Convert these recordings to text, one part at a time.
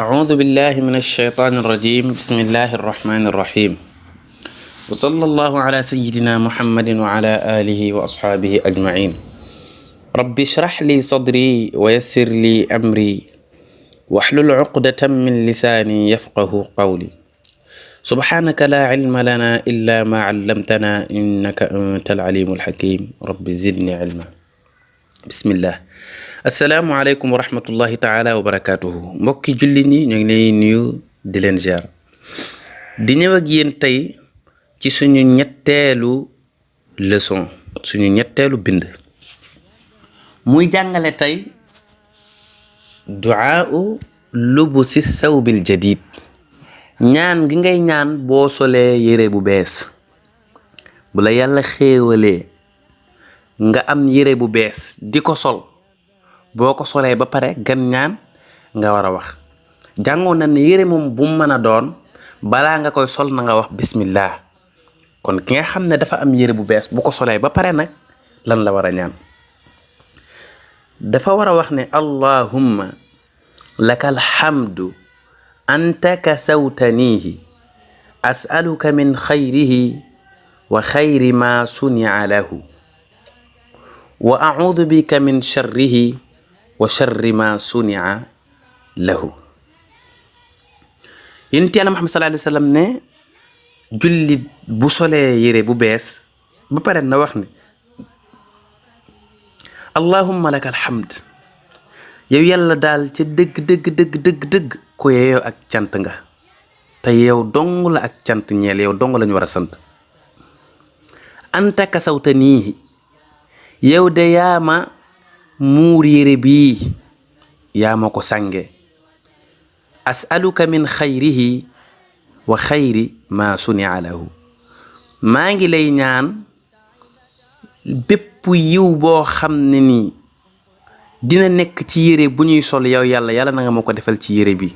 أعوذ بالله من الشيطان الرجيم بسم الله الرحمن الرحيم وصلى الله على سيدنا محمد وعلى آله وأصحابه أجمعين رب اشرح لي صدري ويسر لي أمري واحلل عقدة من لساني يفقه قولي سبحانك لا علم لنا إلا ما علمتنا إنك أنت العليم الحكيم رب زدني علما بسم الله السلام عليكم ورحمة الله تعالى وبركاته mbokki julli ñi ñu ngi lay nuyu di leen ziar di ñëw ak yéen tey ci suñu ñetteelu leçon suñu ñetteelu bind muy jàngale tey du'aa'u lubusi thawbil jadid ñaan gi ngay ñaan boo solee yére bu bees bu la yàlla xéewalee nga am yére bu bees di ko sol boo ko solee ba pare gan ñaan nga war a wax jàngoon na ne yére moom bu mu mën a doon balaa nga koy sol na nga wax bismillah kon ki nga xam ne dafa am yére bu bees bu ko solee ba pare nag lan la war a ñaan dafa war a wax ne allahumma lakal hamdu anta kasawtanihi as'aluka min khayrihi wa khayri ma suni'a lahu wa a'udhu bika min sharrihi wa sharri ma suni'a lahu yonent Yàlla Muhammad sallallahu alayhi wa sallam ne jullit bu solee yére bu bees ba pare na wax ne allahumma lakal hamd yow yàlla daal ca dëgg ko yeeyoo ak cant nga te yow dong la ak cant ñeel yow dong lañu war a sant anta kasawtanihi yow de yaama muur yére bii yaa ma ko sànge as'aluka min xayrihi wa xayri ma suni'a lahu maa ngi lay ñaan bépp yiw boo xam ne nii dina nekk ci yére bu ñuy sol yow yàlla na nga ma ko defal ci yére bi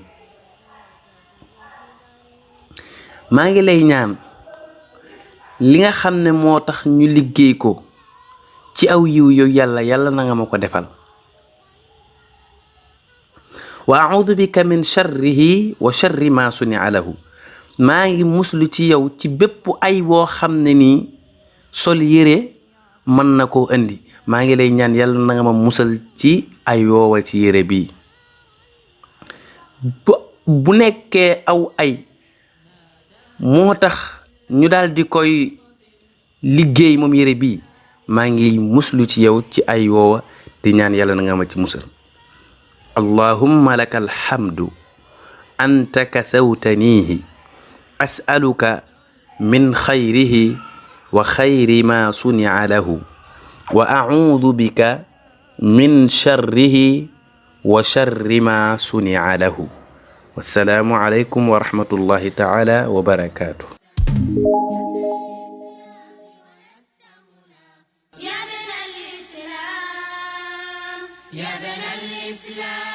maa ngi lay ñaan li nga xam ne moo tax ñu liggéey ko ci aw yiw yow yàlla na nga ma ko defal wa a'udhu bika min sharrihi wa sharri ma suni'a lahu maa ngi muslu ci yow ci bépp ay boo xam ne nii sol yére mën na koo indi maa ngi lay ñaan yàlla na nga ma musal ci ay yoowa ci yére bi bu nekkee aw ay moo tax ñu daal di koy liggéey moom yére bi maa ngi muslu ci yow ci ay yoowa di ñaan yàlla na nga ma ci musal allahumma lakal hamdu anta kasawtanihi as'aluka min khayrihi wa khayri ma suni'a lahu wa a'udhu bika min sharrihi wa sharri ma suni'a lahu wassalaamu alaykum wa rahmatullahi ta'ala wa barakatuh يا بنى الإسلام